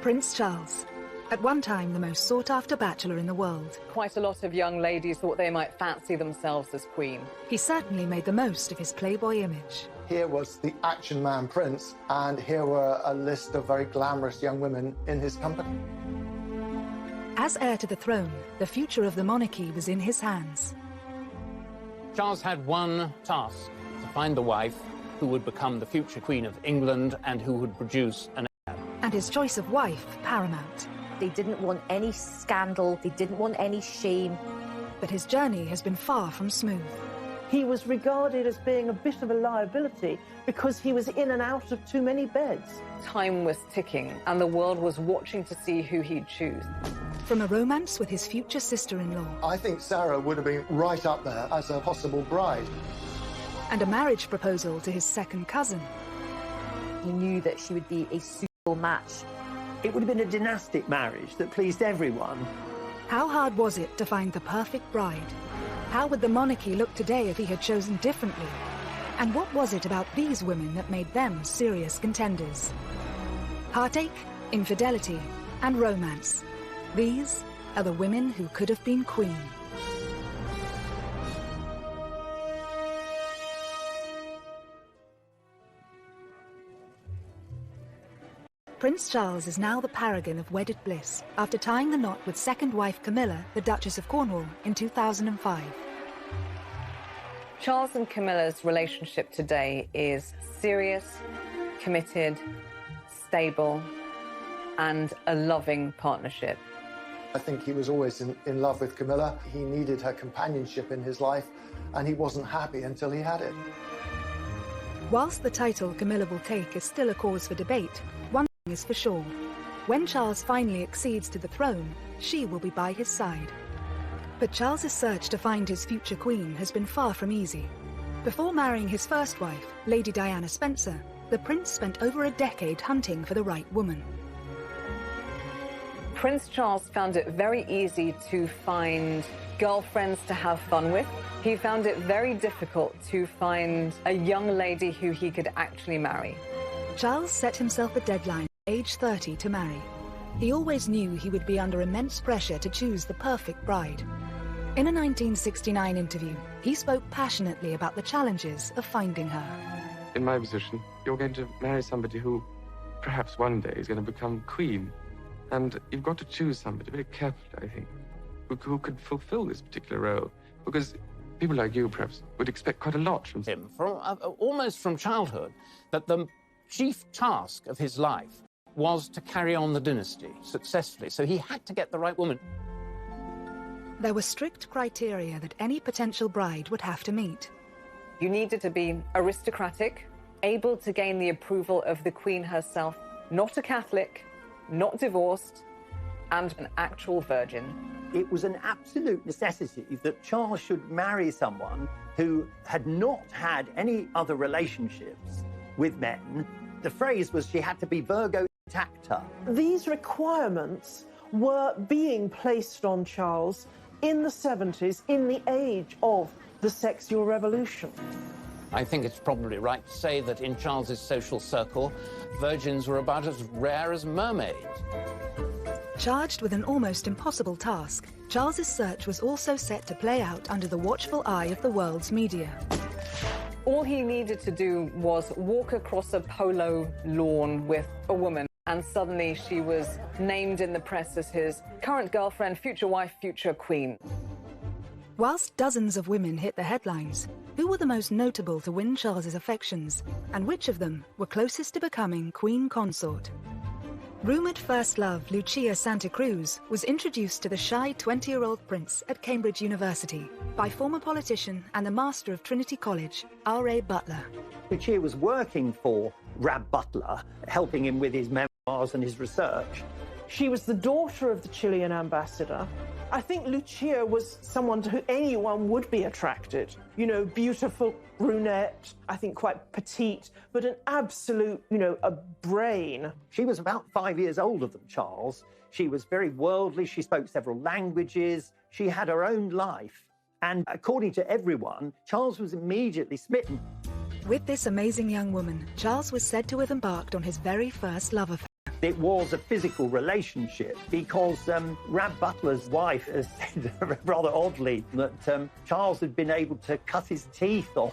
Prince Charles, at one time the most sought-after bachelor in the world. Quite a lot of young ladies thought they might fancy themselves as queen. He certainly made the most of his playboy image. Here was the action man prince, and here were a list of very glamorous young women in his company. As heir to the throne, the future of the monarchy was in his hands. Charles had one task: to find the wife who would become the future Queen of England and who would produce an heir. And his choice of wife paramount. They didn't want any scandal, they didn't want any shame. But his journey has been far from smooth. He was regarded as being a bit of a liability because he was in and out of too many beds. Time was ticking, and the world was watching to see who he'd choose. From a romance with his future sister-in-law. I think Sarah would have been right up there as a possible bride. And a marriage proposal to his second cousin. He knew that she would be a suitable match. It would have been a dynastic marriage that pleased everyone. How hard was it to find the perfect bride? How would the monarchy look today if he had chosen differently? And what was it about these women that made them serious contenders? Heartache, infidelity, and romance. These are the women who could have been queen. Prince Charles is now the paragon of wedded bliss after tying the knot with second wife Camilla, the Duchess of Cornwall, in 2005. Charles and Camilla's relationship today is serious, committed, stable, and a loving partnership. I think he was always in love with Camilla. He needed her companionship in his life, and he wasn't happy until he had it. Whilst the title Camilla will take is still a cause for debate, one thing is for sure. When Charles finally accedes to the throne, she will be by his side. But Charles's search to find his future queen has been far from easy. Before marrying his first wife, Lady Diana Spencer, the prince spent over a decade hunting for the right woman. Prince Charles found it very easy to find girlfriends to have fun with. He found it very difficult to find a young lady who he could actually marry. Charles set himself a deadline at age 30 to marry. He always knew he would be under immense pressure to choose the perfect bride. In a 1969 interview, he spoke passionately about the challenges of finding her. In my position, you're going to marry somebody who perhaps one day is going to become queen. And you've got to choose somebody very carefully, I think, who could fulfill this particular role. Because people like you, perhaps, would expect quite a lot from him, almost from childhood, that the chief task of his life was to carry on the dynasty successfully. So he had to get the right woman. There were strict criteria that any potential bride would have to meet. You needed to be aristocratic, able to gain the approval of the Queen herself, not a Catholic, not divorced, and an actual virgin. It was an absolute necessity that Charles should marry someone who had not had any other relationships with men. The phrase was she had to be Virgo intacta. These requirements were being placed on Charles in the 70s, in the age of the sexual revolution. I think it's probably right to say that in Charles's social circle, virgins were about as rare as mermaids. Charged with an almost impossible task, Charles's search was also set to play out under the watchful eye of the world's media. All he needed to do was walk across a polo lawn with a woman, and suddenly she was named in the press as his current girlfriend, future wife, future queen. Whilst dozens of women hit the headlines, who were the most notable to win Charles's affections, and which of them were closest to becoming queen consort? Rumoured first love Lucia Santa Cruz was introduced to the shy 20-year-old prince at Cambridge University by former politician and the master of Trinity College, R.A. Butler. Lucia was working for Rab Butler, helping him with his memoirs and his research. She was the daughter of the Chilean ambassador. I think Lucia was someone to whom anyone would be attracted. You know, beautiful brunette, I think quite petite, but an absolute, a brain. She was about 5 years older than Charles. She was very worldly. She spoke several languages. She had her own life. And according to everyone, Charles was immediately smitten. With this amazing young woman, Charles was said to have embarked on his very first love affair. it was a physical relationship because Rab Butler's wife has said rather oddly that Charles had been able to cut his teeth on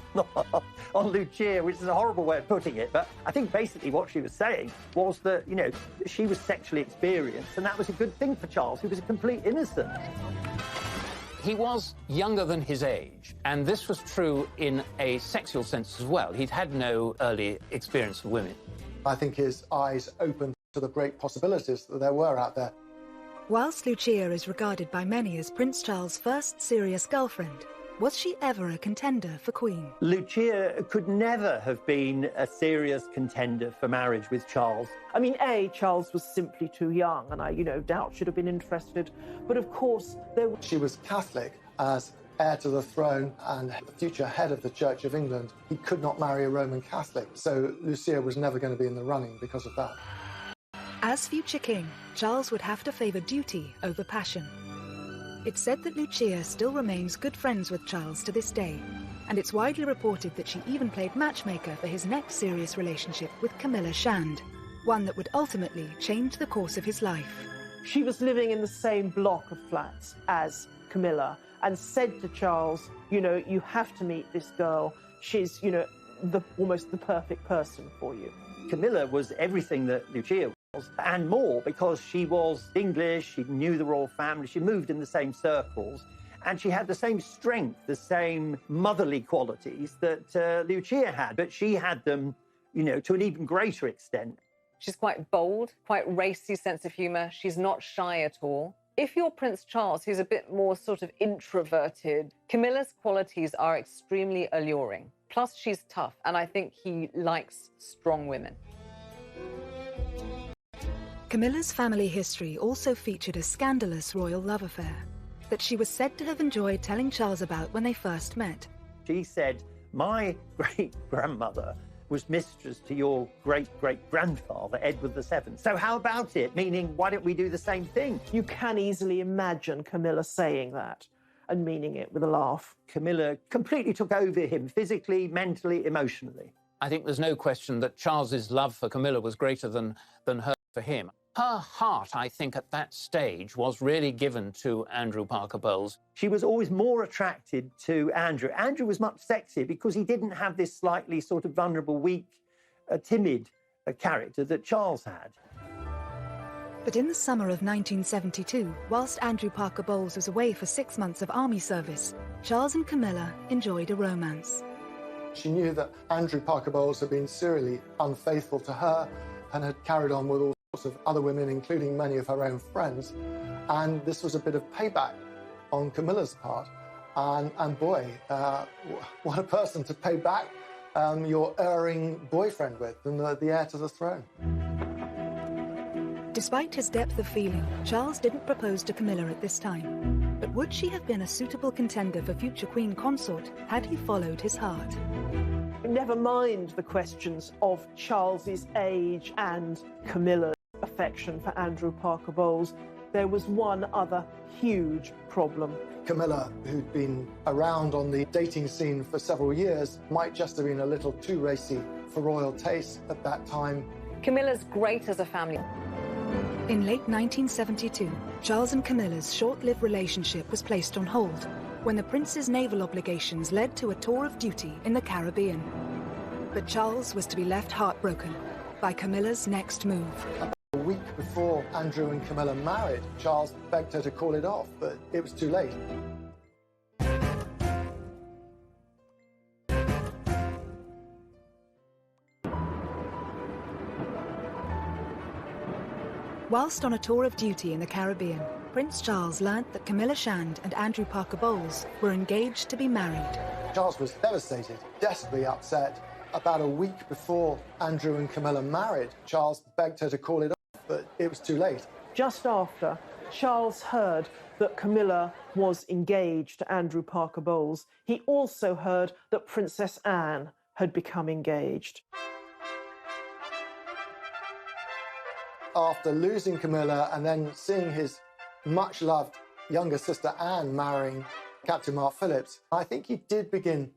Lucia, which is a horrible way of putting it. But I think basically what she was saying was that, you know, she was sexually experienced, and that was a good thing for Charles, who was a complete innocent. He was younger than his age, and this was true in a sexual sense as well. He'd had no early experience with women. I think his eyes opened to the great possibilities that there were out there. Whilst Lucia is regarded by many as Prince Charles' first serious girlfriend, was she ever a contender for Queen? Lucia could never have been a serious contender for marriage with Charles. I mean, Charles was simply too young, and I, doubt she'd have been interested. But of course, She was Catholic. As heir to the throne and the future head of the Church of England, he could not marry a Roman Catholic. So Lucia was never going to be in the running because of that. As future king, Charles would have to favour duty over passion. It's said that Lucia still remains good friends with Charles to this day, and it's widely reported that she even played matchmaker for his next serious relationship with Camilla Shand, one that would ultimately change the course of his life. she was living in the same block of flats as Camilla and said to Charles, you have to meet this girl. She's, almost the perfect person for you. Camilla was everything that Lucia was, and more, because she was English, she knew the royal family, she moved in the same circles, and she had the same strength, the same motherly qualities that Lucia had, but she had them, to an even greater extent. She's quite bold, quite racy sense of humour. She's not shy at all. If you're Prince Charles, who's a bit more sort of introverted, Camilla's qualities are extremely alluring. Plus, she's tough, and I think he likes strong women. Camilla's family history also featured a scandalous royal love affair that she was said to have enjoyed telling Charles about when they first met. She said, my great-grandmother was mistress to your great-great-grandfather, Edward VII. So how about it? Meaning, why don't we do the same thing? You can easily imagine Camilla saying that and meaning it with a laugh. Camilla completely took over him, physically, mentally, emotionally. I think there's no question that Charles's love for Camilla was greater than her for him. Her heart, I think, at that stage was really given to Andrew Parker Bowles. She was always more attracted to Andrew. Andrew was much sexier because he didn't have this slightly sort of vulnerable, weak, timid character that Charles had. But in the summer of 1972, whilst Andrew Parker Bowles was away for 6 months of army service, Charles and Camilla enjoyed a romance. She knew that Andrew Parker Bowles had been serially unfaithful to her and had carried on with all sorts of other women, including many of her own friends. And this was a bit of payback on Camilla's part. And boy, what a person to pay back your erring boyfriend with, and the heir to the throne. Despite his depth of feeling, Charles didn't propose to Camilla at this time. But would she have been a suitable contender for future Queen Consort had he followed his heart? Never mind the questions of Charles's age and Camilla's affection for Andrew Parker Bowles. There was one other huge problem. Camilla, who'd been around on the dating scene for several years, might just have been a little too racy for royal taste at that time. Camilla's great as a family. In late 1972, Charles and Camilla's short-lived relationship was placed on hold when the prince's naval obligations led to a tour of duty in the Caribbean. But Charles was to be left heartbroken by Camilla's next move. A week before Andrew and Camilla married, Charles begged her to call it off, but it was too late. Whilst on a tour of duty in the Caribbean, Prince Charles learnt that Camilla Shand and Andrew Parker Bowles were engaged to be married. Charles was devastated, desperately upset. About a week before Andrew and Camilla married, Charles begged her to call it off, but it was too late. Just after Charles heard that Camilla was engaged to Andrew Parker Bowles, he also heard that Princess Anne had become engaged. After losing Camilla and then seeing his much-loved younger sister Anne marrying Captain Mark Phillips, I think he did begin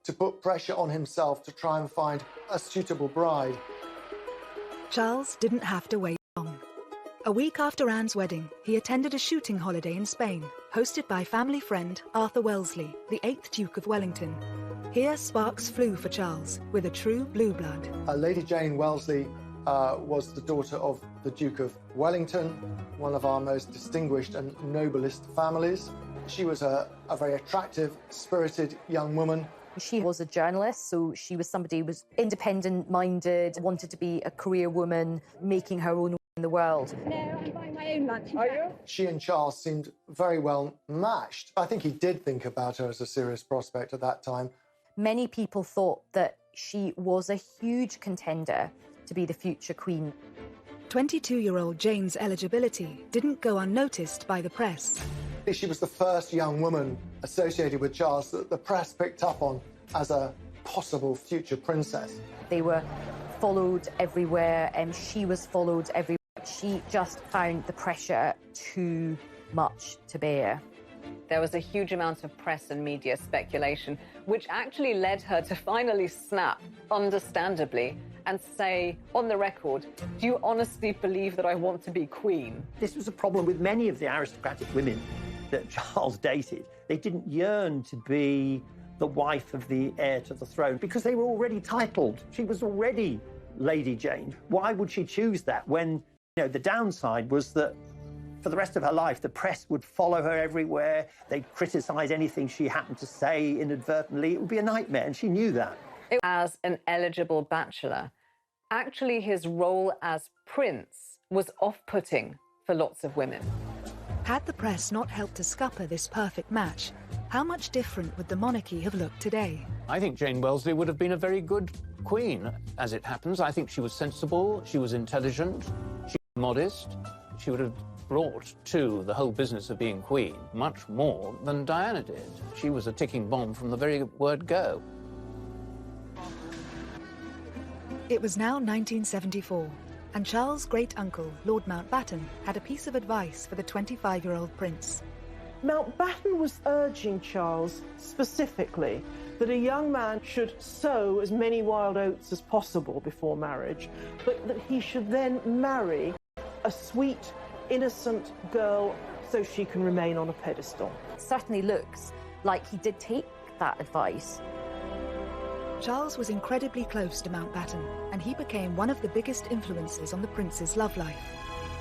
to put pressure on himself to try and find a suitable bride. Charles didn't have to wait long. A week after Anne's wedding, he attended a shooting holiday in Spain, hosted by family friend Arthur Wellesley, the 8th Duke of Wellington. Here, sparks flew for Charles, with a true blue blood. Lady Jane Wellesley was the daughter of the Duke of Wellington, one of our most distinguished and noblest families. She was a very attractive, spirited young woman. She was a journalist, so she was somebody who was independent-minded, wanted to be a career woman, making her own way in the world. No, I'm buying my own lunch. Are you? She and Charles seemed very well matched. I think he did think about her as a serious prospect at that time. Many people thought that she was a huge contender to be the future queen. 22-year-old Jane's eligibility didn't go unnoticed by the press. She was the first young woman associated with Charles that the press picked up on as a possible future princess. They were followed everywhere, and she was followed everywhere. She just found the pressure too much to bear. There was a huge amount of press and media speculation, which actually led her to finally snap, understandably, and say, on the record, do you honestly believe that I want to be queen? This was a problem with many of the aristocratic women that Charles dated. They didn't yearn to be the wife of the heir to the throne because they were already titled. She was already Lady Jane. Why would she choose that when, the downside was that for the rest of her life, the press would follow her everywhere. They'd criticise anything she happened to say inadvertently. It would be a nightmare, and she knew that. As an eligible bachelor, actually his role as prince was off-putting for lots of women. Had the press not helped to scupper this perfect match, how much different would the monarchy have looked today? I think Jane Wellesley would have been a very good queen. As it happens, I think she was sensible, she was intelligent, she was modest. She would have brought to the whole business of being queen much more than Diana did. She was a ticking bomb from the very word go. It was now 1974, and Charles' great-uncle, Lord Mountbatten, had a piece of advice for the 25-year-old prince. Mountbatten was urging Charles specifically that a young man should sow as many wild oats as possible before marriage, but that he should then marry a sweet, innocent girl so she can remain on a pedestal. It certainly looks like he did take that advice. Charles was incredibly close to Mountbatten, and he became one of the biggest influences on the prince's love life.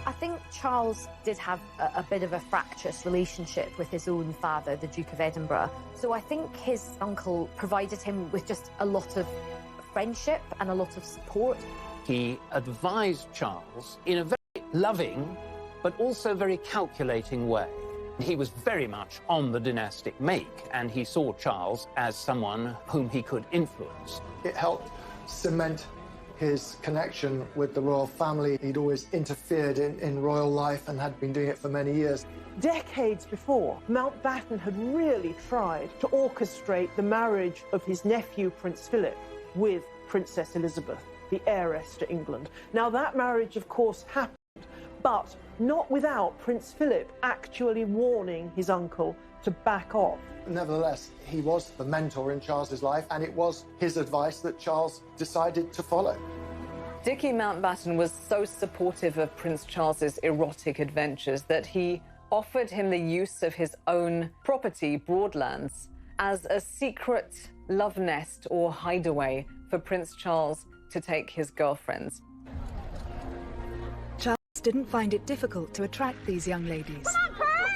I think Charles did have a bit of a fractious relationship with his own father, the Duke of Edinburgh. So I think his uncle provided him with just a lot of friendship and a lot of support. He advised Charles in a very loving, but also very calculating way. He was very much on the dynastic make, and he saw Charles as someone whom he could influence. It helped cement his connection with the royal family. He'd always interfered in royal life and had been doing it for many years. Decades before, Mountbatten had really tried to orchestrate the marriage of his nephew, Prince Philip, with Princess Elizabeth, the heiress to England. Now, that marriage, of course, happened, but not without Prince Philip actually warning his uncle to back off. Nevertheless, he was the mentor in Charles's life, and it was his advice that Charles decided to follow. Dickie Mountbatten was so supportive of Prince Charles's erotic adventures that he offered him the use of his own property, Broadlands, as a secret love nest or hideaway for Prince Charles to take his girlfriends. Charles didn't find it difficult to attract these young ladies.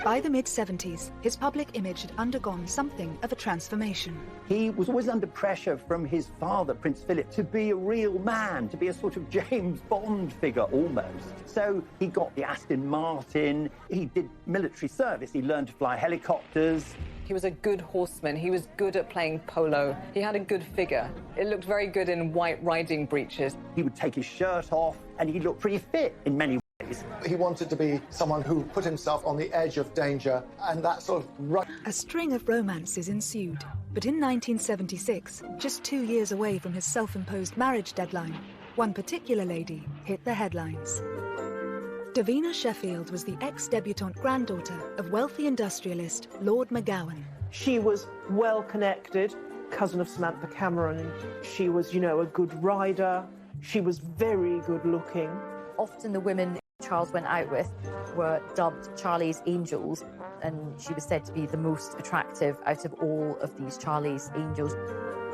By the mid-70s, his public image had undergone something of a transformation. He was always under pressure from his father, Prince Philip, to be a real man, to be a sort of James Bond figure almost. So he got the Aston Martin, he did military service, he learned to fly helicopters. He was a good horseman. He was good at playing polo. He had a good figure. It looked very good in white riding breeches. He would take his shirt off, and he looked pretty fit in many ways. He wanted to be someone who put himself on the edge of danger, and that sort of... A string of romances ensued, but in 1976, just 2 years away from his self-imposed marriage deadline, one particular lady hit the headlines. Davina Sheffield was the ex-debutante granddaughter of wealthy industrialist Lord McGowan. She was well-connected, cousin of Samantha Cameron. She was, a good rider. She was very good-looking. Often the women Charles went out with were dubbed Charlie's Angels, and she was said to be the most attractive out of all of these Charlie's Angels.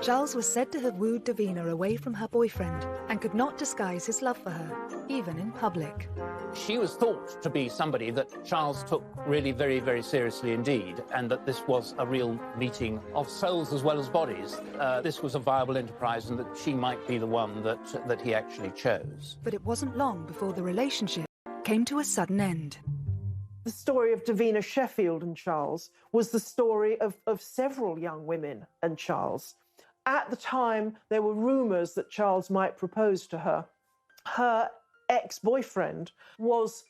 Charles was said to have wooed Davina away from her boyfriend and could not disguise his love for her, even in public. She was thought to be somebody that Charles took really very, very seriously indeed, and that this was a real meeting of souls as well as bodies. This was a viable enterprise, and that she might be the one that he actually chose. But it wasn't long before the relationship came to a sudden end. The story of Davina Sheffield and Charles was the story of several young women and Charles. At the time, there were rumours that Charles might propose to her. Her ex-boyfriend was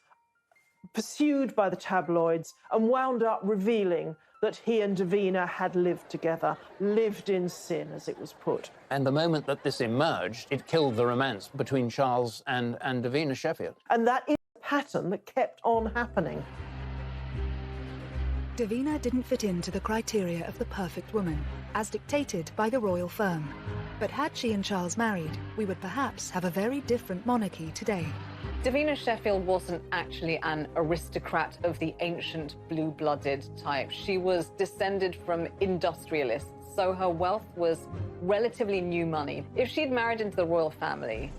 pursued by the tabloids and wound up revealing that he and Davina had lived together, lived in sin, as it was put. And the moment that this emerged, it killed the romance between Charles and Davina Sheffield. And that is a pattern that kept on happening. Davina didn't fit into the criteria of the perfect woman, as dictated by the royal firm. But had she and Charles married, we would perhaps have a very different monarchy today. Davina Sheffield wasn't actually an aristocrat of the ancient blue-blooded type. She was descended from industrialists, so her wealth was relatively new money. If she'd married into the royal family,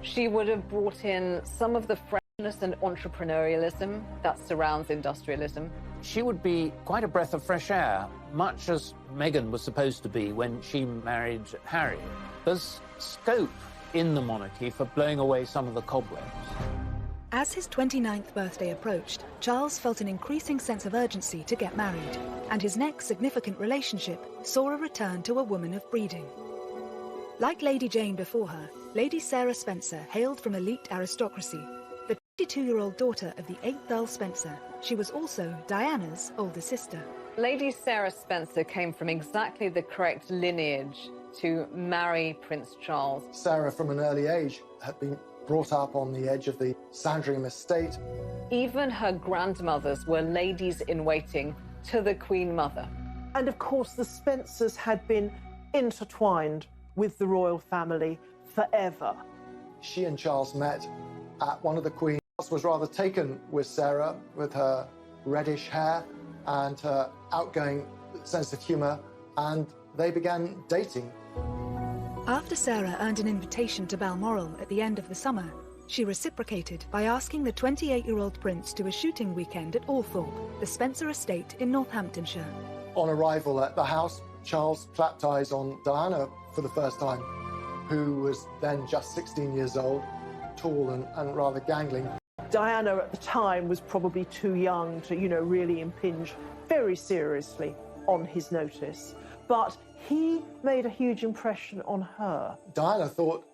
she would have brought in some of the freshness and entrepreneurialism that surrounds industrialism. She would be quite a breath of fresh air, much as Meghan was supposed to be when she married Harry. There's scope in the monarchy for blowing away some of the cobwebs. As his 29th birthday approached, Charles felt an increasing sense of urgency to get married, and his next significant relationship saw a return to a woman of breeding. Like Lady Jane before her, Lady Sarah Spencer hailed from elite aristocracy. The 22-year-old daughter of the 8th Earl Spencer, she was also Diana's older sister. Lady Sarah Spencer came from exactly the correct lineage to marry Prince Charles. Sarah, from an early age, had been brought up on the edge of the Sandringham estate. Even her grandmothers were ladies-in-waiting to the Queen Mother. And of course, the Spencers had been intertwined with the royal family forever. She and Charles met at one of the Queen's. Charles was rather taken with Sarah, with her reddish hair and her outgoing sense of humour, and they began dating. After Sarah earned an invitation to Balmoral at the end of the summer, she reciprocated by asking the 28-year-old prince to a shooting weekend at Althorpe, the Spencer estate in Northamptonshire. On arrival at the house, Charles clapped eyes on Diana for the first time, who was then just 16 years old, tall and rather gangling. Diana at the time was probably too young to, really impinge very seriously on his notice. But he made a huge impression on her. Diana thought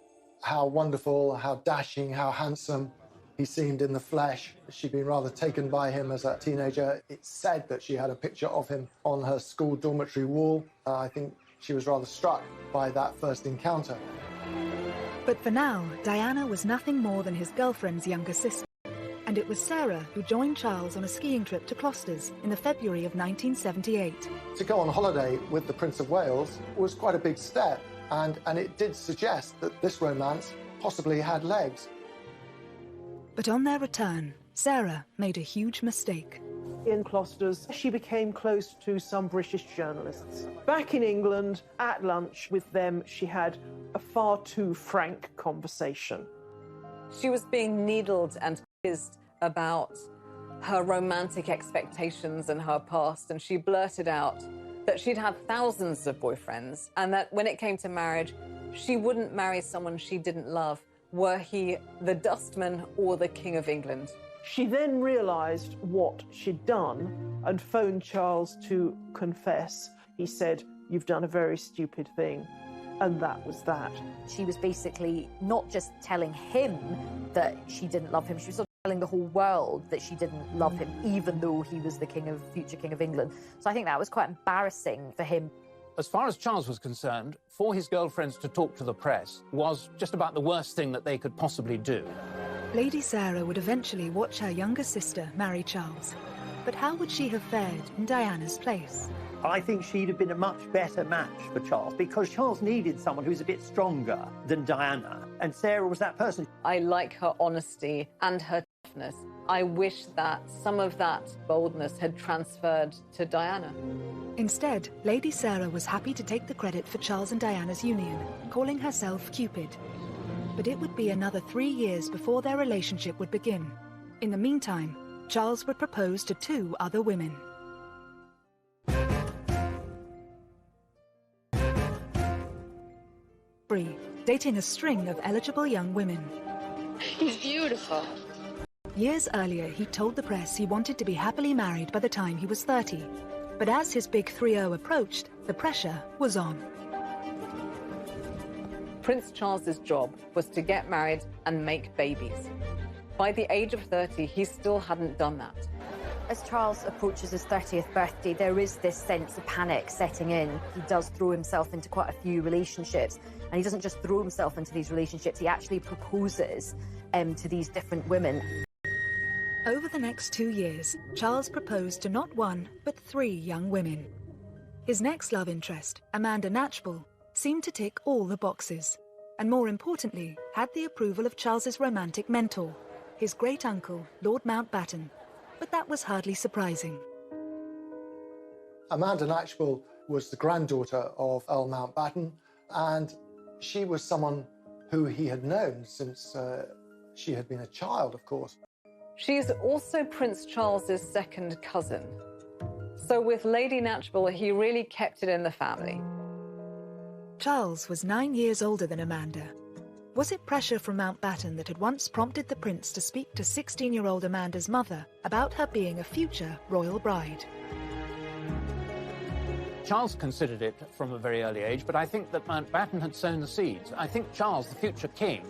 how wonderful, how dashing, how handsome he seemed in the flesh. She'd been rather taken by him as a teenager. It's said that she had a picture of him on her school dormitory wall. I think she was rather struck by that first encounter. But for now, Diana was nothing more than his girlfriend's younger sister. And it was Sarah who joined Charles on a skiing trip to Closters in the February of 1978. To go on holiday with the Prince of Wales was quite a big step, and it did suggest that this romance possibly had legs. But on their return, Sarah made a huge mistake. In Closters, she became close to some British journalists. Back in England, at lunch with them, she had a far too frank conversation. She was being needled and quizzed about her romantic expectations and her past, and she blurted out that she'd had thousands of boyfriends and that when it came to marriage, she wouldn't marry someone she didn't love, were he the dustman or the King of England. She then realised what she'd done and phoned Charles to confess. He said, "You've done a very stupid thing." And that was that. She was basically not just telling him that she didn't love him, she was sort of telling the whole world that she didn't love him, even though he was the future King of England. So I think that was quite embarrassing for him. As far as Charles was concerned, for his girlfriends to talk to the press was just about the worst thing that they could possibly do. Lady Sarah would eventually watch her younger sister marry Charles. But how would she have fared in Diana's place? I think she'd have been a much better match for Charles, because Charles needed someone who's a bit stronger than Diana, and Sarah was that person. I like her honesty and her toughness. I wish that some of that boldness had transferred to Diana. Instead, Lady Sarah was happy to take the credit for Charles and Diana's union, calling herself Cupid. But it would be another 3 years before their relationship would begin. In the meantime, Charles would propose to 2 other women. Bree, dating a string of eligible young women. He's beautiful. Years earlier, he told the press he wanted to be happily married by the time he was 30. But as his big 3-0 approached, the pressure was on. Prince Charles's job was to get married and make babies. By the age of 30, he still hadn't done that. As Charles approaches his 30th birthday, there is this sense of panic setting in. He does throw himself into quite a few relationships, and he doesn't just throw himself into these relationships, he actually proposes to these different women. Over the next 2 years, Charles proposed to not 1, but 3 young women. His next love interest, Amanda Knatchbull, seemed to tick all the boxes, and more importantly, had the approval of Charles's romantic mentor, his great-uncle, Lord Mountbatten. But that was hardly surprising. Amanda Knatchbull was the granddaughter of Earl Mountbatten, and she was someone who he had known since she had been a child, of course. She's also Prince Charles's second cousin. So with Lady Knatchbull, he really kept it in the family. Charles was 9 years older than Amanda. Was it pressure from Mountbatten that had once prompted the prince to speak to 16-year-old Amanda's mother about her being a future royal bride? Charles considered it from a very early age, but I think that Mountbatten had sown the seeds. I think Charles, the future king,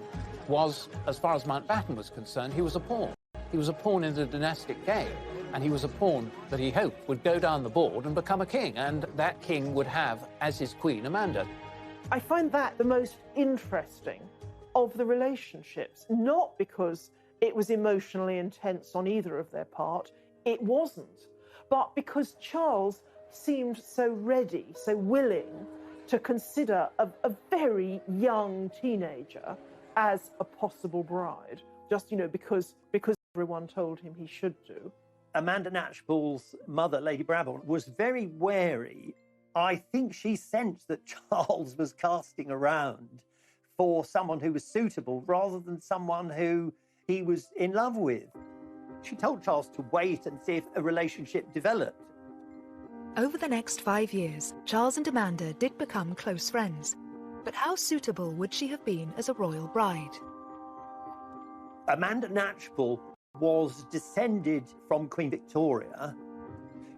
was, as far as Mountbatten was concerned, he was a pawn. He was a pawn in the dynastic game, and he was a pawn that he hoped would go down the board and become a king, and that king would have as his queen Amanda. I find that the most interesting of the relationships, not because it was emotionally intense on either of their part, it wasn't, but because Charles seemed so ready, so willing to consider a very young teenager as a possible bride, just, because everyone told him he should do. Amanda Knatchbull's mother, Lady Brabant, was very wary. I think she sensed that Charles was casting around for someone who was suitable rather than someone who he was in love with. She told Charles to wait and see if a relationship developed. Over the next 5 years, Charles and Amanda did become close friends. But how suitable would she have been as a royal bride? Amanda Knatchbull was descended from Queen Victoria.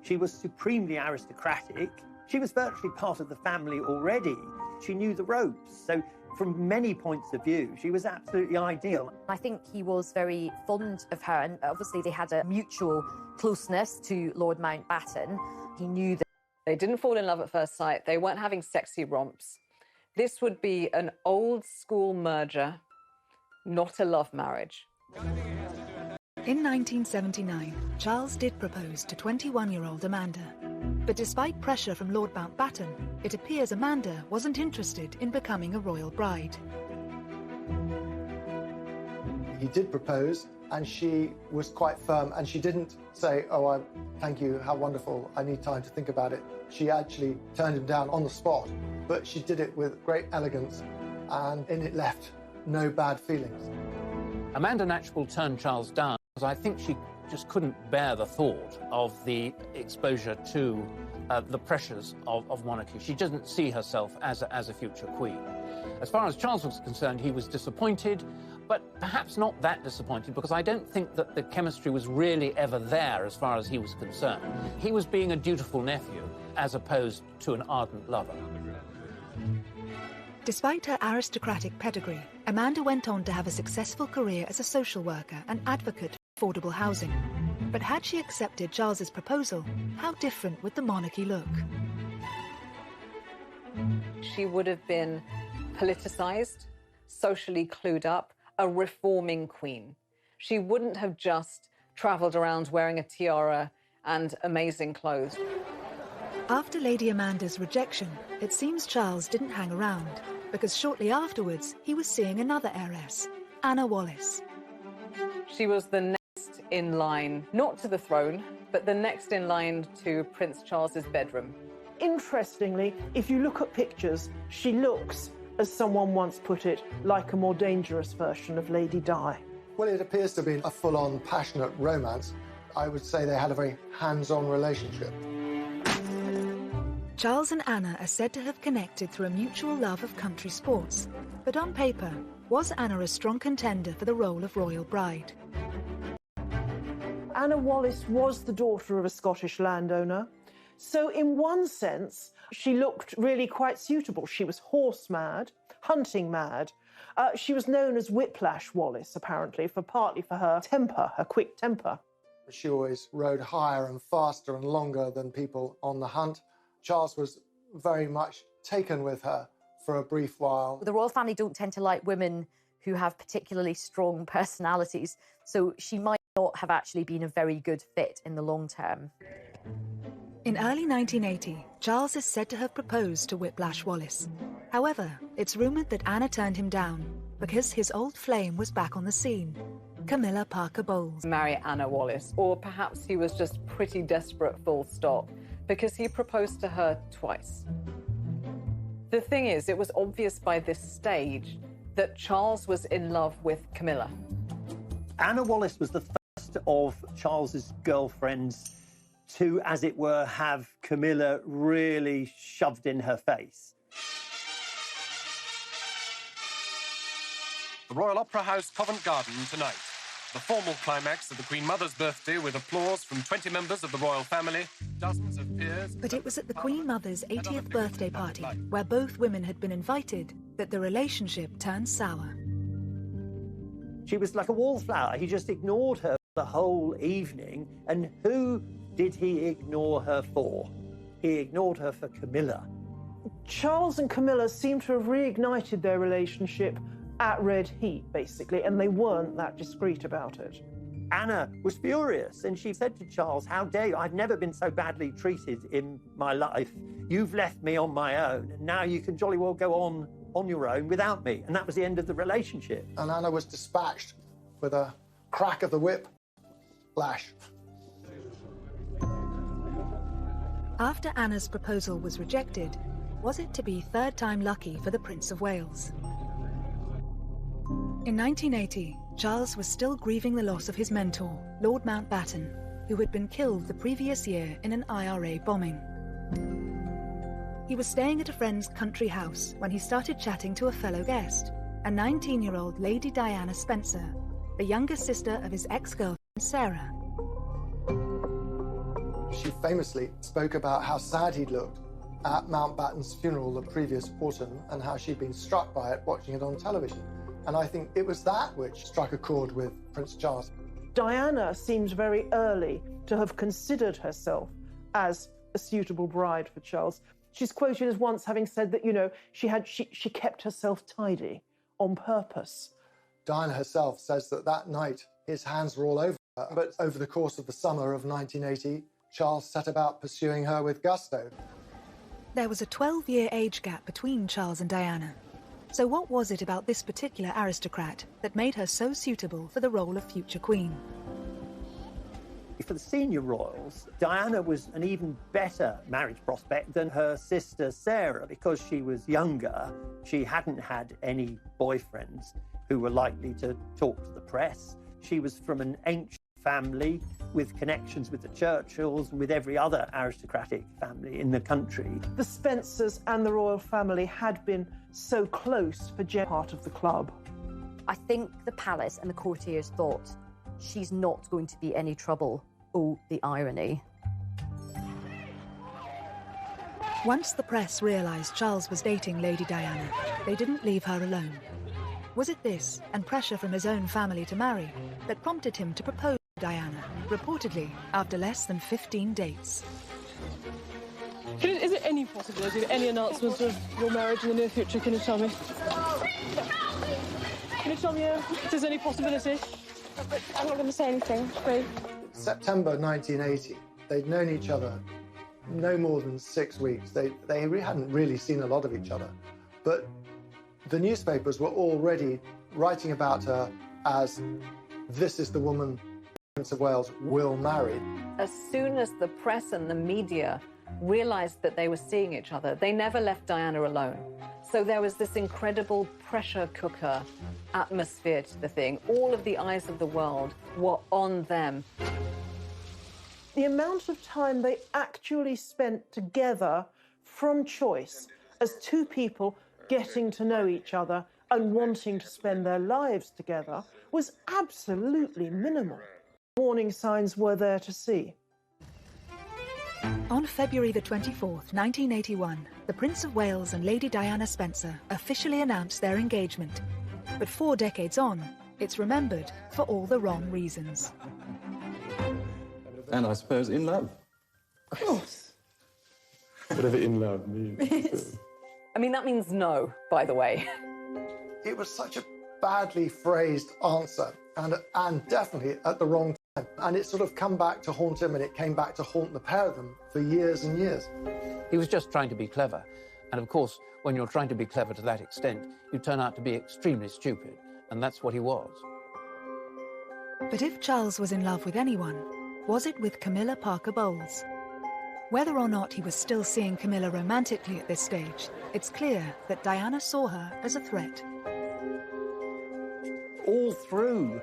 She was supremely aristocratic. She was virtually part of the family already. She knew the ropes. So from many points of view, she was absolutely ideal. I think he was very fond of her, and obviously they had a mutual closeness to Lord Mountbatten. He knew that they didn't fall in love at first sight. They weren't having sexy romps. This would be an old-school merger, not a love marriage. In 1979, Charles did propose to 21-year-old Amanda. But despite pressure from Lord Mountbatten, it appears Amanda wasn't interested in becoming a royal bride. He did propose, and she was quite firm, and she didn't say, "Oh, thank you, how wonderful, I need time to think about it." She actually turned him down on the spot, but she did it with great elegance, and it left no bad feelings. Amanda Knatchbull turned Charles down because I think she just couldn't bear the thought of the exposure to the pressures of monarchy. She doesn't see herself as a future queen. As far as Charles was concerned, he was disappointed, but perhaps not that disappointed, because I don't think that the chemistry was really ever there as far as he was concerned. He was being a dutiful nephew as opposed to an ardent lover. Despite her aristocratic pedigree, Amanda went on to have a successful career as a social worker and advocate for affordable housing. But had she accepted Charles's proposal, how different would the monarchy look? She would have been politicized, socially clued up, a reforming queen. She wouldn't have just traveled around wearing a tiara and amazing clothes. After Lady Amanda's rejection, it seems Charles didn't hang around, because shortly afterwards he was seeing another heiress, Anna Wallis. She was the next in line, not to the throne, but the next in line to Prince Charles's bedroom. Interestingly, if you look at pictures, she looks, as someone once put it, like a more dangerous version of Lady Di. Well, it appears to be a full-on passionate romance. I would say they had a very hands-on relationship. Charles and Anna are said to have connected through a mutual love of country sports. But on paper, was Anna a strong contender for the role of royal bride? Anna Wallis was the daughter of a Scottish landowner. So in one sense, she looked really quite suitable. She was horse mad, hunting mad. She was known as Whiplash Wallis, apparently, partly for her temper, her quick temper. She always rode higher and faster and longer than people on the hunt. Charles was very much taken with her for a brief while. The royal family don't tend to like women who have particularly strong personalities, so she might not have actually been a very good fit in the long term. In early 1980, Charles is said to have proposed to Whiplash Wallis. However, it's rumoured that Anna turned him down because his old flame was back on the scene, Camilla Parker Bowles. Marry Anna Wallis, or perhaps he was just pretty desperate, full stop, because he proposed to her twice. The thing is, it was obvious by this stage that Charles was in love with Camilla. Anna Wallis was the first of Charles's girlfriends to, as it were, have Camilla really shoved in her face. The Royal Opera House, Covent Garden, tonight. The formal climax of the Queen Mother's birthday with applause from 20 members of the royal family, dozens of peers... But it was at the Queen Mother's 80th birthday party, where both women had been invited, that the relationship turned sour. She was like a wallflower. He just ignored her the whole evening. And who did he ignore her for? He ignored her for Camilla. Charles and Camilla seem to have reignited their relationship at red heat, basically, and they weren't that discreet about it. Anna was furious, and she said to Charles, "How dare you? I've never been so badly treated in my life. You've left me on my own, and now you can jolly well go on your own without me." And that was the end of the relationship. And Anna was dispatched with a crack of the whip lash. After Anna's proposal was rejected, was it to be third time lucky for the Prince of Wales? In 1980, Charles was still grieving the loss of his mentor, Lord Mountbatten, who had been killed the previous year in an IRA bombing. He was staying at a friend's country house when he started chatting to a fellow guest, a 19-year-old Lady Diana Spencer, the younger sister of his ex-girlfriend Sarah. She famously spoke about how sad he'd looked at Mountbatten's funeral the previous autumn and how she'd been struck by it watching it on television. And I think it was that which struck a chord with Prince Charles. Diana seems very early to have considered herself as a suitable bride for Charles. She's quoted as once having said that, you know, she kept herself tidy on purpose. Diana herself says that that night his hands were all over her. But over the course of the summer of 1980, Charles set about pursuing her with gusto. There was a 12-year age gap between Charles and Diana. So what was it about this particular aristocrat that made her so suitable for the role of future queen? For the senior royals, Diana was an even better marriage prospect than her sister Sarah because she was younger. She hadn't had any boyfriends who were likely to talk to the press. She was from an ancient family with connections with the Churchills and with every other aristocratic family in the country. The Spencers and the royal family had been so close for Jen, part of the club. I think the palace and the courtiers thought, she's not going to be any trouble. Oh, the irony. Once the press realised Charles was dating Lady Diana, they didn't leave her alone. Was it this, and pressure from his own family to marry, that prompted him to propose to Diana, reportedly after less than 15 dates? Is there any possibility of any announcements of your marriage in the near future? Can you tell me? Can you tell me if there's any possibility? I'm not going to say anything, please. September 1980, they'd known each other no more than 6 weeks. They hadn't really seen a lot of each other. But the newspapers were already writing about her as, this is the woman Prince of Wales will marry. As soon as the press and the media realized that they were seeing each other, they never left Diana alone. So there was this incredible pressure cooker atmosphere to the thing. All of the eyes of the world were on them. The amount of time they actually spent together from choice as two people getting to know each other and wanting to spend their lives together was absolutely minimal. Warning signs were there to see. On February the 24th, 1981, the Prince of Wales and Lady Diana Spencer officially announced their engagement. But 4 decades on, it's remembered for all the wrong reasons. And I suppose in love. Of course. Whatever in love means. I mean, that means no, by the way. It was such a badly phrased answer, and definitely at the wrong time. And it's sort of come back to haunt him, and it came back to haunt the pair of them for years and years. He was just trying to be clever. And of course, when you're trying to be clever to that extent, you turn out to be extremely stupid. And that's what he was. But if Charles was in love with anyone, was it with Camilla Parker Bowles? Whether or not he was still seeing Camilla romantically at this stage, it's clear that Diana saw her as a threat. All through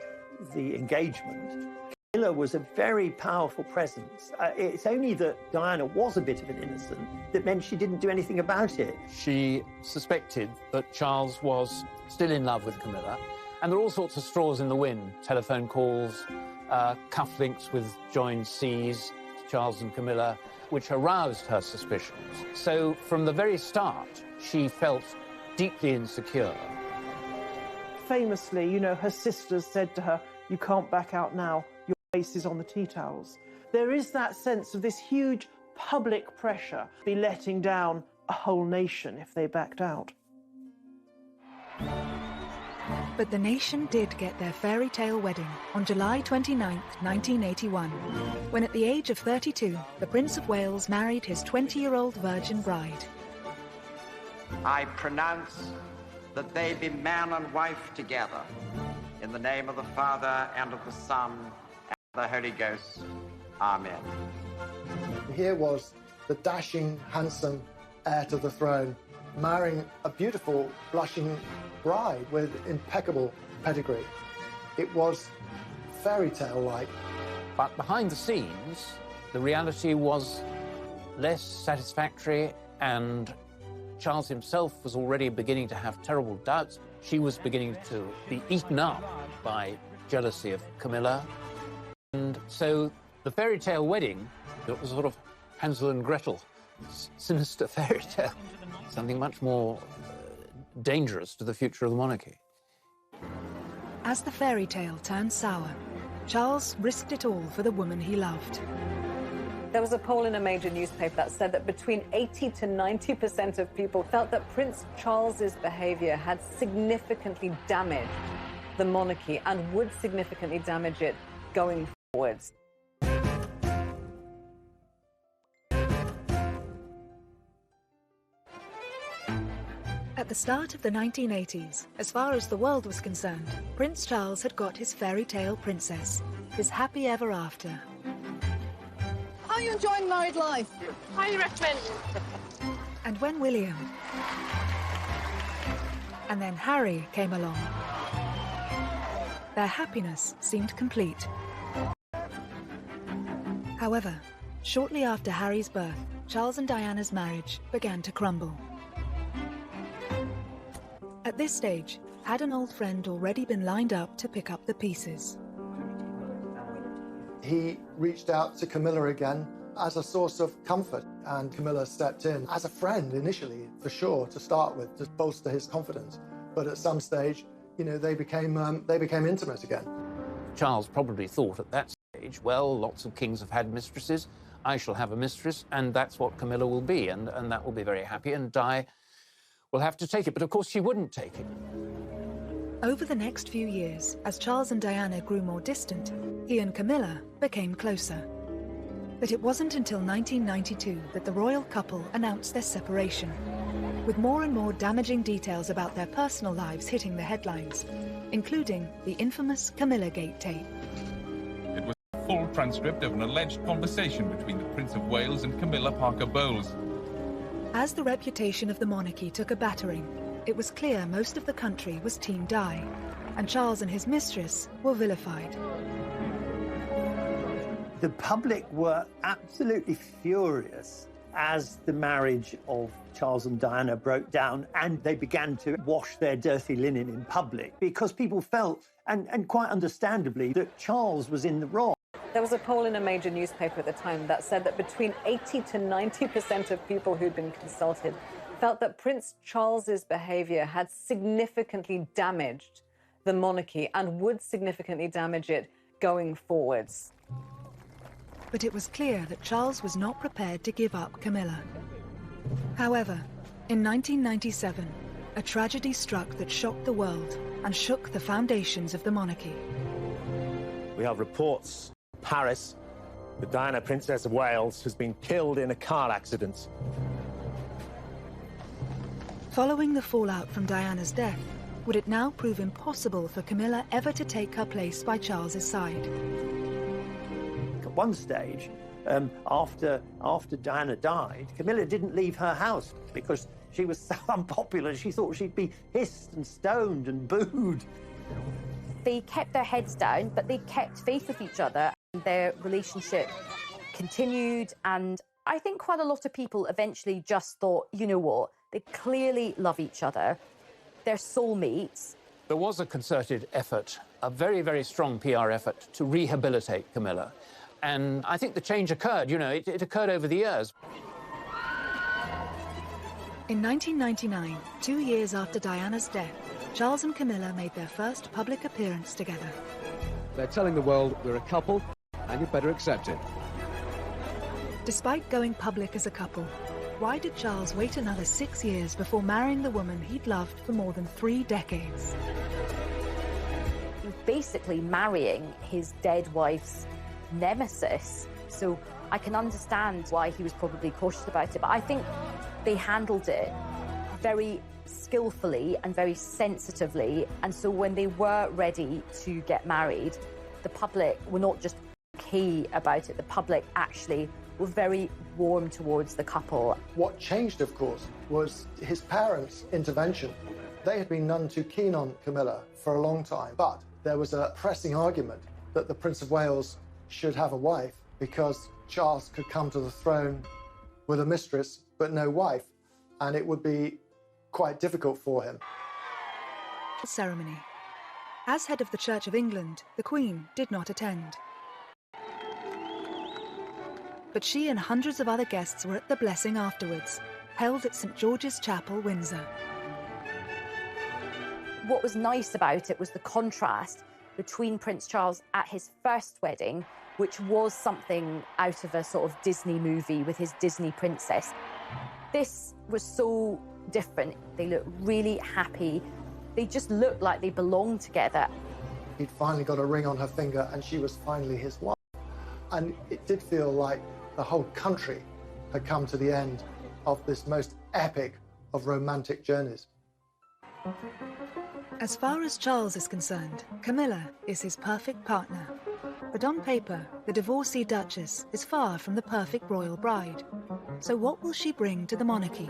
the engagement, Camilla was a very powerful presence. It's only that Diana was a bit of an innocent that meant she didn't do anything about it. She suspected that Charles was still in love with Camilla, and there are all sorts of straws in the wind. Telephone calls, cufflinks with joined C's, Charles and Camilla, which aroused her suspicions. So from the very start, she felt deeply insecure. Famously, you know, her sisters said to her, "You can't back out now, your face is on the tea towels." There is that sense of this huge public pressure, be letting down a whole nation if they backed out. But the nation did get their fairy tale wedding on July 29, 1981, when at the age of 32, the Prince of Wales married his 20-year-old virgin bride. I pronounce that they be man and wife together, in the name of the Father, and of the Son, and of the Holy Ghost. Amen. Here was the dashing, handsome heir to the throne marrying a beautiful, blushing bride with impeccable pedigree. It was fairy tale-like. But behind the scenes, the reality was less satisfactory, and Charles himself was already beginning to have terrible doubts. She was beginning to be eaten up by jealousy of Camilla. And so the fairy tale wedding, it was sort of Hansel and Gretel, sinister fairy tale, something much more dangerous to the future of the monarchy. As the fairy tale turned sour, Charles risked it all for the woman he loved. There was a poll in a major newspaper that said that between 80 to 90% of people felt that Prince Charles's behavior had significantly damaged the monarchy and would significantly damage it going forwards. At the start of the 1980s, as far as the world was concerned, Prince Charles had got his fairy tale princess, his happy ever after. How are you enjoying married life? Highly recommend. And when William and then Harry came along, their happiness seemed complete. However, shortly after Harry's birth, Charles and Diana's marriage began to crumble. At this stage, had an old friend already been lined up to pick up the pieces? He reached out to Camilla again as a source of comfort, and Camilla stepped in as a friend initially, for sure, to start with, to bolster his confidence. But at some stage, you know, they became intimate again. Charles probably thought at that stage, well, lots of kings have had mistresses, I shall have a mistress, and that's what Camilla will be, and that will be very happy, and Di will have to take it. But of course she wouldn't take it. Over the next few years, as Charles and Diana grew more distant, he and Camilla became closer. But it wasn't until 1992 that the royal couple announced their separation, with more and more damaging details about their personal lives hitting the headlines, including the infamous Camilla Gate tape. It was transcript of an alleged conversation between the Prince of Wales and Camilla Parker Bowles. As the reputation of the monarchy took a battering, it was clear most of the country was Team Di, and Charles and his mistress were vilified. The public were absolutely furious as the marriage of Charles and Diana broke down, and they began to wash their dirty linen in public because people felt, and quite understandably, that Charles was in the wrong. There was a poll in a major newspaper at the time that said that between 80 to 90% of people who'd been consulted felt that Prince Charles's behaviour had significantly damaged the monarchy and would significantly damage it going forwards. But it was clear that Charles was not prepared to give up Camilla. However, in 1997, a tragedy struck that shocked the world and shook the foundations of the monarchy. We have reports in Paris that Diana, Princess of Wales, has been killed in a car accident. Following the fallout from Diana's death, would it now prove impossible for Camilla ever to take her place by Charles's side? At one stage, after Diana died, Camilla didn't leave her house because she was so unpopular. She thought she'd be hissed and stoned and booed. They kept their heads down, but they kept faith with each other. Their relationship continued, and I think quite a lot of people eventually just thought, you know what, they clearly love each other. They're soulmates. There was a concerted effort, a very, very strong PR effort to rehabilitate Camilla. And I think the change occurred, you know, it occurred over the years. In 1999, 2 years after Diana's death, Charles and Camilla made their first public appearance together. They're telling the world we're a couple, and you better accept it. Despite going public as a couple, why did Charles wait another 6 years before marrying the woman he'd loved for more than 3 decades? He was basically marrying his dead wife's nemesis, so I can understand why he was probably cautious about it, but I think they handled it very skillfully and very sensitively, and so when they were ready to get married, the public were not just okay about it, the public actually were very warm towards the couple. What changed, of course, was his parents' intervention. They had been none too keen on Camilla for a long time, but there was a pressing argument that the Prince of Wales should have a wife because Charles could come to the throne with a mistress but no wife, and it would be quite difficult for him. Ceremony. As head of the Church of England, the Queen did not attend. But she and hundreds of other guests were at the blessing afterwards, held at St George's Chapel, Windsor. What was nice about it was the contrast between Prince Charles at his first wedding, which was something out of a sort of Disney movie with his Disney princess. This was so different. They looked really happy. They just looked like they belonged together. He'd finally got a ring on her finger and she was finally his wife. And it did feel like the whole country had come to the end of this most epic of romantic journeys. As far as Charles is concerned, Camilla is his perfect partner. But on paper, the divorcee Duchess is far from the perfect royal bride. So what will she bring to the monarchy?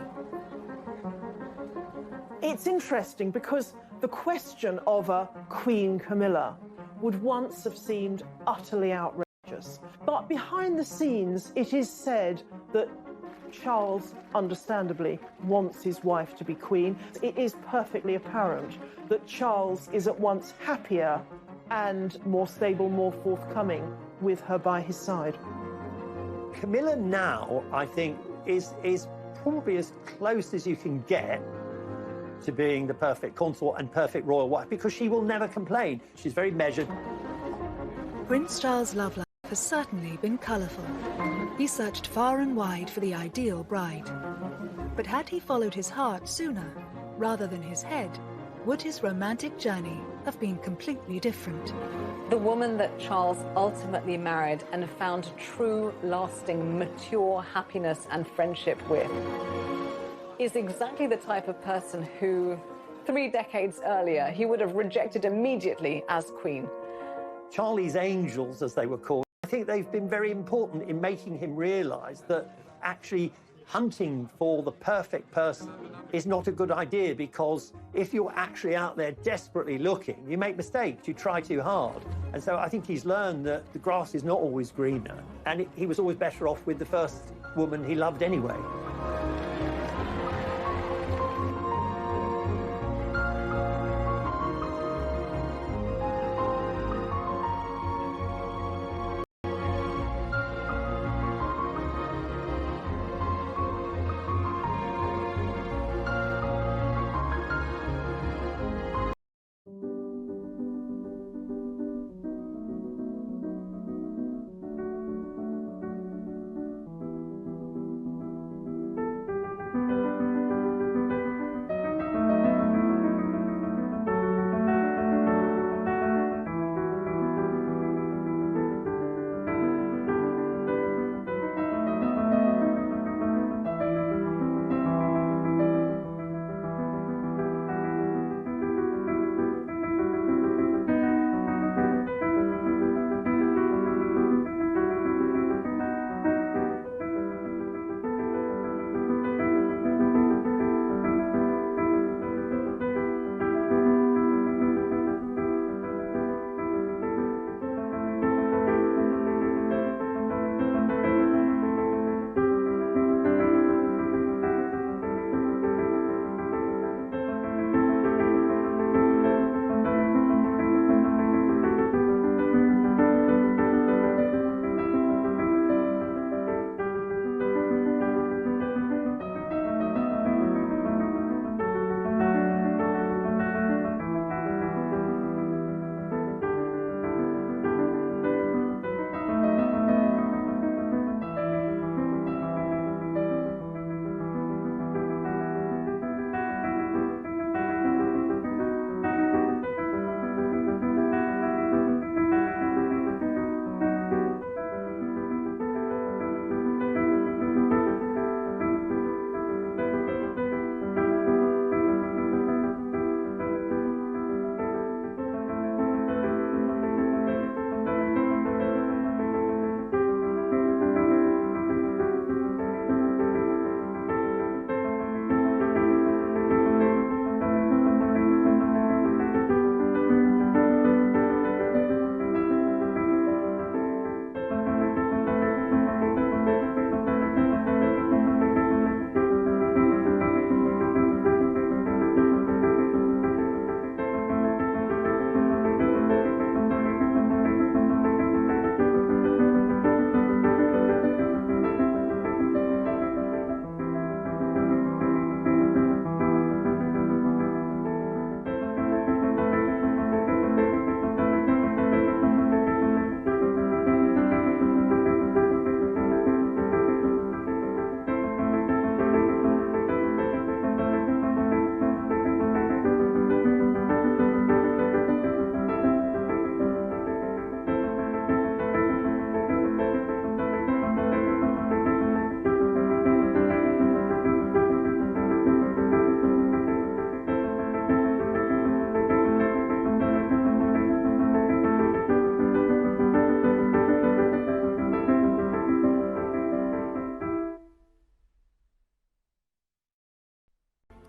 It's interesting because the question of a Queen Camilla would once have seemed utterly outrageous. But behind the scenes, it is said that Charles, understandably, wants his wife to be queen. It is perfectly apparent that Charles is at once happier and more stable, more forthcoming with her by his side. Camilla now, I think, is probably as close as you can get to being the perfect consort and perfect royal wife, because she will never complain. She's very measured. Prince Charles' love life has certainly been colourful. He searched far and wide for the ideal bride. But had he followed his heart sooner, rather than his head, would his romantic journey have been completely different? The woman that Charles ultimately married and found true, lasting, mature happiness and friendship with is exactly the type of person who, 3 decades earlier, he would have rejected immediately as queen. Charlie's Angels, as they were called, I think they've been very important in making him realise that actually hunting for the perfect person is not a good idea, because if you're actually out there desperately looking, you make mistakes, you try too hard. And so I think he's learned that the grass is not always greener, and he was always better off with the first woman he loved anyway.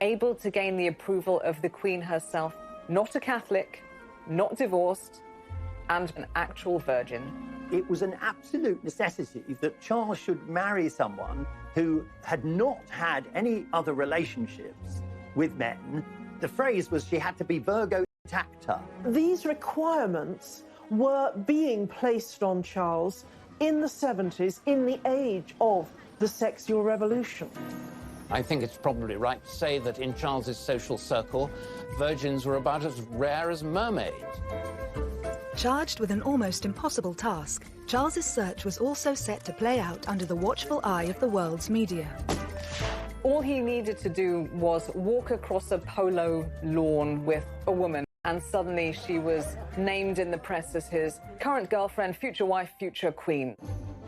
able to gain the approval of the Queen herself, not a Catholic, not divorced, and an actual virgin. It was an absolute necessity that Charles should marry someone who had not had any other relationships with men. The phrase was she had to be Virgo tacta. These requirements were being placed on Charles in the 70s, in the age of the sexual revolution. I think it's probably right to say that in Charles's social circle, virgins were about as rare as mermaids. Charged with an almost impossible task, Charles's search was also set to play out under the watchful eye of the world's media. All he needed to do was walk across a polo lawn with a woman, and suddenly she was named in the press as his current girlfriend, future wife, future queen.